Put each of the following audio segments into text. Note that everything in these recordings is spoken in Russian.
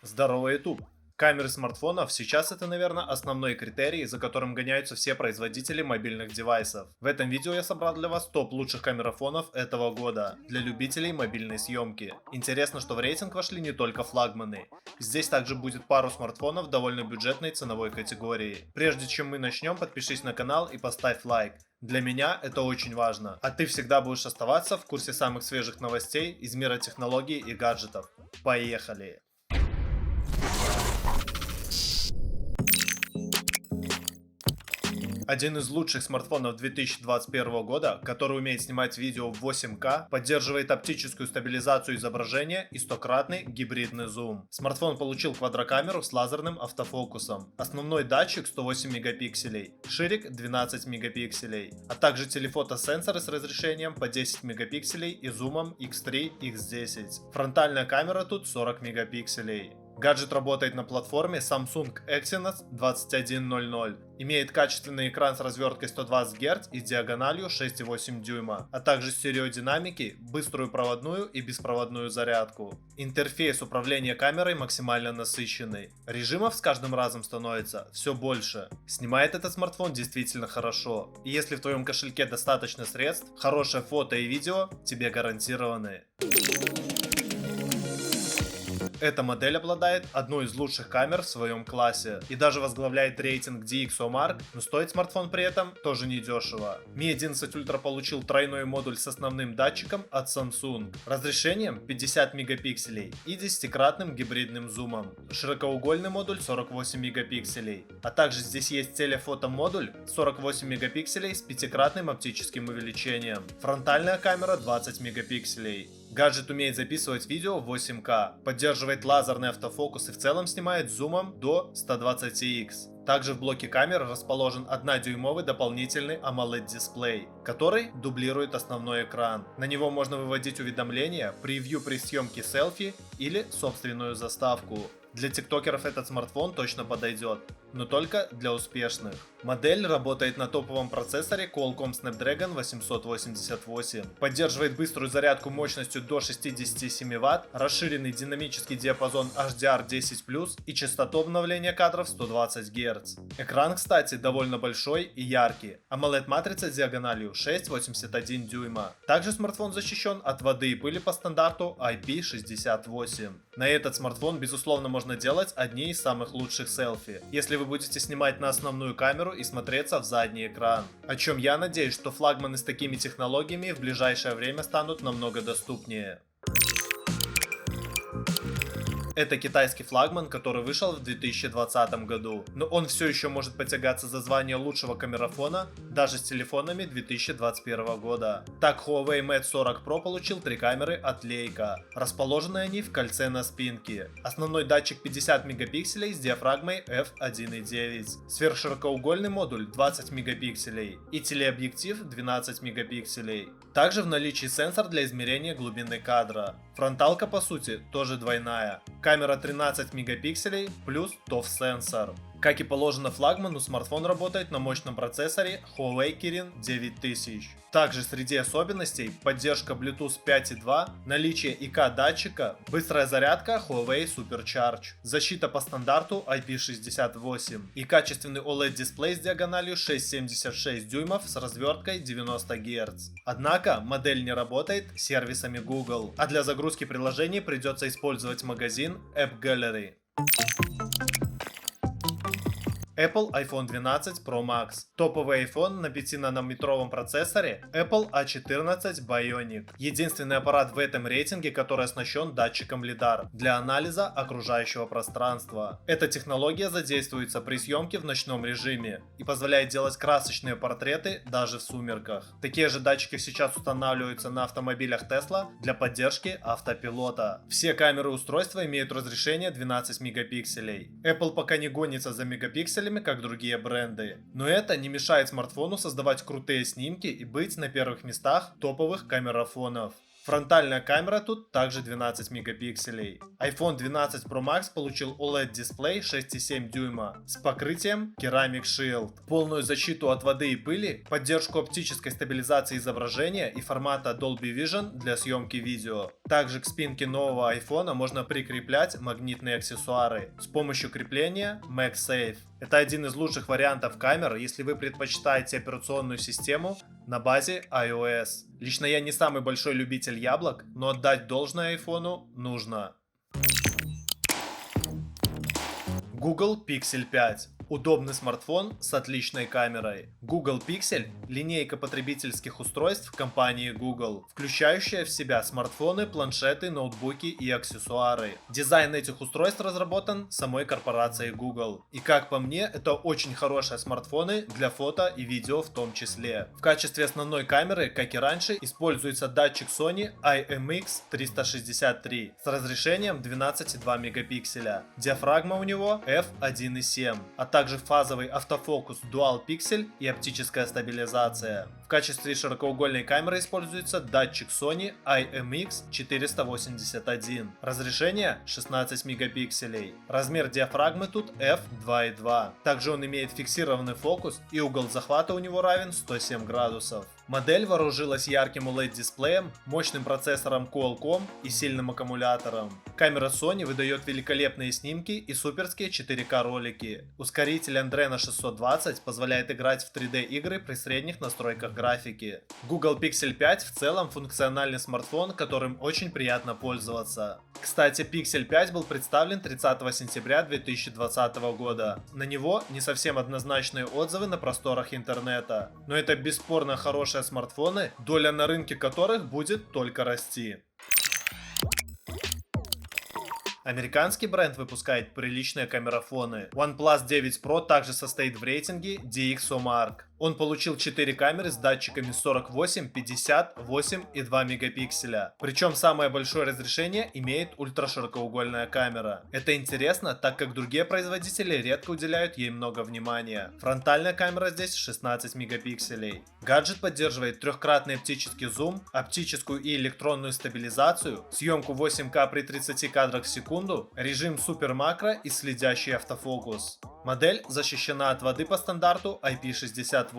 Здорово, YouTube! Камеры смартфонов сейчас это, наверное, основной критерий, за которым гоняются все производители мобильных девайсов. В этом видео я собрал для вас топ лучших камерафонов этого года для любителей мобильной съемки. Интересно, что в рейтинг вошли не только флагманы. Здесь также будет пару смартфонов довольно бюджетной ценовой категории. Прежде чем мы начнем, подпишись на канал и поставь лайк. Для меня это очень важно, а ты всегда будешь оставаться в курсе самых свежих новостей из мира технологий и гаджетов. Поехали! Один из лучших смартфонов 2021 года, который умеет снимать видео в 8К, поддерживает оптическую стабилизацию изображения и 100-кратный гибридный зум. Смартфон получил квадрокамеру с лазерным автофокусом, основной датчик 108 мегапикселей, ширик 12 мегапикселей, а также телефотосенсоры с разрешением по 10 мегапикселей и зумом X3, X10. Фронтальная камера тут 40 мегапикселей. Гаджет работает на платформе Samsung Exynos 2100, имеет качественный экран с разверткой 120 Гц и диагональю 6,8 дюйма, а также стереодинамики, быструю проводную и беспроводную зарядку. Интерфейс управления камерой максимально насыщенный. Режимов с каждым разом становится все больше. Снимает этот смартфон действительно хорошо. И если в твоем кошельке достаточно средств, хорошее фото и видео тебе гарантированы. Эта модель обладает одной из лучших камер в своем классе и даже возглавляет рейтинг DxOMark, но стоит смартфон при этом тоже недешево. Mi 11 Ultra получил тройной модуль с основным датчиком от Samsung, разрешением 50 мегапикселей и 10-кратным гибридным зумом, широкоугольный модуль 48 мегапикселей, а также здесь есть телефотомодуль 48 мегапикселей с 5-кратным оптическим увеличением, фронтальная камера 20 мегапикселей. Гаджет умеет записывать видео в 8К, поддерживает лазерный автофокус и в целом снимает зумом до 120x. Также в блоке камер расположен 1-дюймовый дополнительный AMOLED дисплей, который дублирует основной экран. На него можно выводить уведомления, превью при съемке селфи или собственную заставку. Для тиктокеров этот смартфон точно подойдет, но только для успешных. Модель работает на топовом процессоре Qualcomm Snapdragon 888, поддерживает быструю зарядку мощностью до 67 Вт, расширенный динамический диапазон HDR10+, и частоту обновления кадров 120 Гц. Экран, кстати, довольно большой и яркий, AMOLED-матрица диагональю 6,81 дюйма. Также смартфон защищен от воды и пыли по стандарту IP68. На этот смартфон, безусловно, можно делать одни из самых лучших селфи, если вы будете снимать на основную камеру и смотреться в задний экран. О чем я надеюсь, что флагманы с такими технологиями в ближайшее время станут намного доступнее. Это китайский флагман, который вышел в 2020 году, но он все еще может потягаться за звание лучшего камерафона даже с телефонами 2021 года. Так Huawei Mate 40 Pro получил 3 камеры от Leica. Расположены они в кольце на спинке. Основной датчик 50 мегапикселей с диафрагмой f1.9, сверхширокоугольный модуль 20 мегапикселей и телеобъектив 12 мегапикселей. Также в наличии сенсор для измерения глубины кадра. Фронталка по сути тоже двойная. Камера 13 мегапикселей плюс TOF сенсор. Как и положено флагману, смартфон работает на мощном процессоре Huawei Kirin 9000. Также среди особенностей поддержка Bluetooth 5.2, наличие ИК-датчика, быстрая зарядка Huawei Supercharge, защита по стандарту IP68 и качественный OLED-дисплей с диагональю 6,76 дюймов с разверткой 90 Гц. Однако модель не работает с сервисами Google, а для загрузки приложений придется использовать магазин App Gallery. Apple iPhone 12 Pro Max. Топовый iPhone на 5-нанометровом процессоре Apple A14 Bionic. Единственный аппарат в этом рейтинге, который оснащен датчиком LiDAR для анализа окружающего пространства. Эта технология задействуется при съемке в ночном режиме и позволяет делать красочные портреты даже в сумерках. Такие же датчики сейчас устанавливаются на автомобилях Tesla для поддержки автопилота. Все камеры устройства имеют разрешение 12 мегапикселей. Apple пока не гонится за мегапикселями, как другие бренды. Но это не мешает смартфону создавать крутые снимки и быть на первых местах топовых камерафонов. Фронтальная камера тут также 12 мегапикселей. iPhone 12 Pro Max получил OLED-дисплей 6,7 дюйма с покрытием Ceramic Shield, полную защиту от воды и пыли, поддержку оптической стабилизации изображения и формата Dolby Vision для съемки видео. Также к спинке нового iPhone можно прикреплять магнитные аксессуары с помощью крепления MagSafe. Это один из лучших вариантов камер, если вы предпочитаете операционную систему на базе iOS. Лично я не самый большой любитель яблок, но отдать должное iPhone нужно. Google Pixel 5. Удобный смартфон с отличной камерой. Google Pixel – линейка потребительских устройств компании Google, включающая в себя смартфоны, планшеты, ноутбуки и аксессуары. Дизайн этих устройств разработан самой корпорацией Google. И как по мне, это очень хорошие смартфоны для фото и видео в том числе. В качестве основной камеры, как и раньше, используется датчик Sony IMX363 с разрешением 12,2 мегапикселя. Диафрагма у него f1.7, а также фазовый автофокус Dual Pixel и оптическая стабилизация. В качестве широкоугольной камеры используется датчик Sony IMX481. Разрешение 16 мегапикселей. Размер диафрагмы тут f2.2. Также он имеет фиксированный фокус и угол захвата у него равен 107 градусов. Модель вооружилась ярким OLED-дисплеем, мощным процессором Qualcomm и сильным аккумулятором. Камера Sony выдает великолепные снимки и суперские 4К ролики. Ускоритель Adreno 620 позволяет играть в 3D игры при средних настройках графики. Google Pixel 5 в целом функциональный смартфон, которым очень приятно пользоваться. Кстати, Pixel 5 был представлен 30 сентября 2020 года. На него не совсем однозначные отзывы на просторах интернета, но это бесспорно хорошие смартфоны, доля на рынке которых будет только расти. Американский бренд выпускает приличные камерафоны. OnePlus 9 Pro также состоит в рейтинге DxOMark. Он получил 4 камеры с датчиками 48, 50, 8 и 2 мегапикселя. Причем самое большое разрешение имеет ультраширокоугольная камера. Это интересно, так как другие производители редко уделяют ей много внимания. Фронтальная камера здесь 16 мегапикселей. Гаджет поддерживает трехкратный оптический зум, оптическую и электронную стабилизацию, съемку 8К при 30 кадрах в секунду, режим супер макро и следящий автофокус. Модель защищена от воды по стандарту IP68.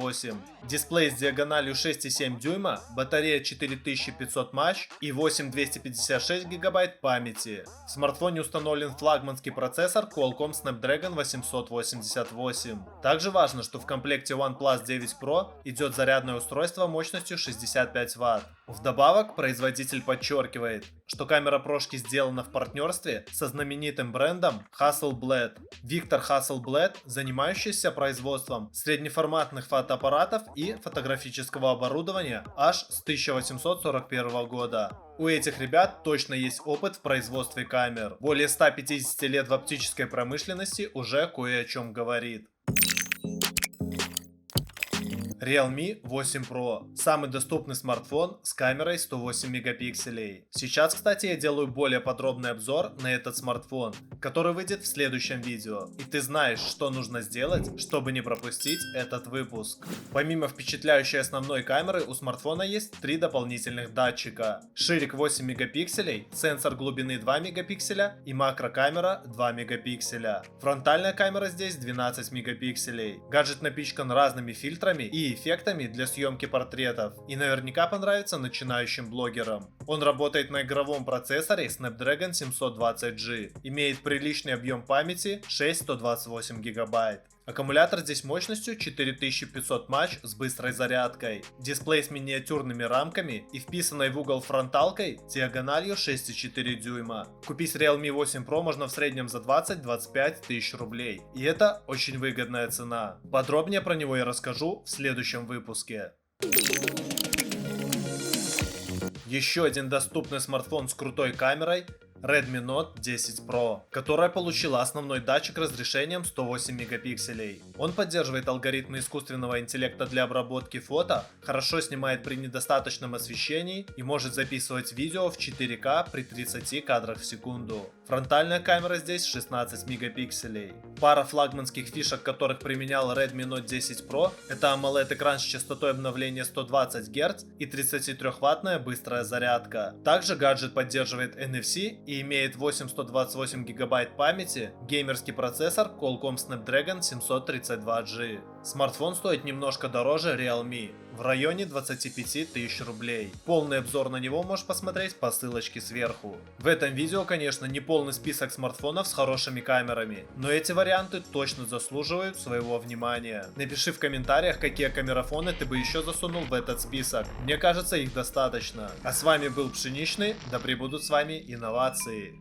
Дисплей с диагональю 6,7 дюйма, батарея 4500 мАч и 8256 гигабайт памяти. В смартфоне установлен флагманский процессор Qualcomm Snapdragon 888. Также важно, что в комплекте OnePlus 9 Pro идет зарядное устройство мощностью 65 Вт. Вдобавок, производитель подчеркивает, что камера прошки сделана в партнерстве со знаменитым брендом Hasselblad. Виктор Hasselblad, занимающийся производством среднеформатных фотоаппаратов и фотографического оборудования аж с 1841 года. У этих ребят точно есть опыт в производстве камер. Более 150 лет в оптической промышленности уже кое о чем говорит. Realme 8 Pro. Самый доступный смартфон с камерой 108 мегапикселей. Сейчас, кстати, я делаю более подробный обзор на этот смартфон, который выйдет в следующем видео. И ты знаешь, что нужно сделать, чтобы не пропустить этот выпуск. Помимо впечатляющей основной камеры, у смартфона есть 3 дополнительных датчика. Ширик 8 мегапикселей, сенсор глубины 2 мегапикселя и макрокамера 2 мегапикселя. Фронтальная камера здесь 12 мегапикселей. Гаджет напичкан разными фильтрами и эффектами для съемки портретов и наверняка понравится начинающим блогерам. Он работает на игровом процессоре Snapdragon 720G, имеет приличный объем памяти 628 гигабайт. Аккумулятор здесь мощностью 4500 мАч с быстрой зарядкой, дисплей с миниатюрными рамками и вписанной в угол фронталкой диагональю 6,4 дюйма. Купить Realme 8 Pro можно в среднем за 20-25 тысяч рублей, и это очень выгодная цена. Подробнее про него я расскажу в следующем выпуске. Еще один доступный смартфон с крутой камерой Redmi Note 10 Pro, которая получила основной датчик разрешением 108 мегапикселей. Он поддерживает алгоритмы искусственного интеллекта для обработки фото, хорошо снимает при недостаточном освещении и может записывать видео в 4К при 30 кадрах в секунду. Фронтальная камера здесь 16 мегапикселей. Пара флагманских фишек, которых применял Redmi Note 10 Pro, это AMOLED-экран с частотой обновления 120 Гц и 33-ваттная быстрая зарядка. Также гаджет поддерживает NFC и имеет 8 128 ГБ памяти, геймерский процессор Qualcomm Snapdragon 732G. Смартфон стоит немножко дороже Realme, в районе 25 тысяч рублей. Полный обзор на него можешь посмотреть по ссылочке сверху. В этом видео, конечно, не полный список смартфонов с хорошими камерами, но эти варианты точно заслуживают своего внимания. Напиши в комментариях, какие камерафоны ты бы еще засунул в этот список. Мне кажется, их достаточно. А с вами был Пшеничный, да пребудут с вами инновации.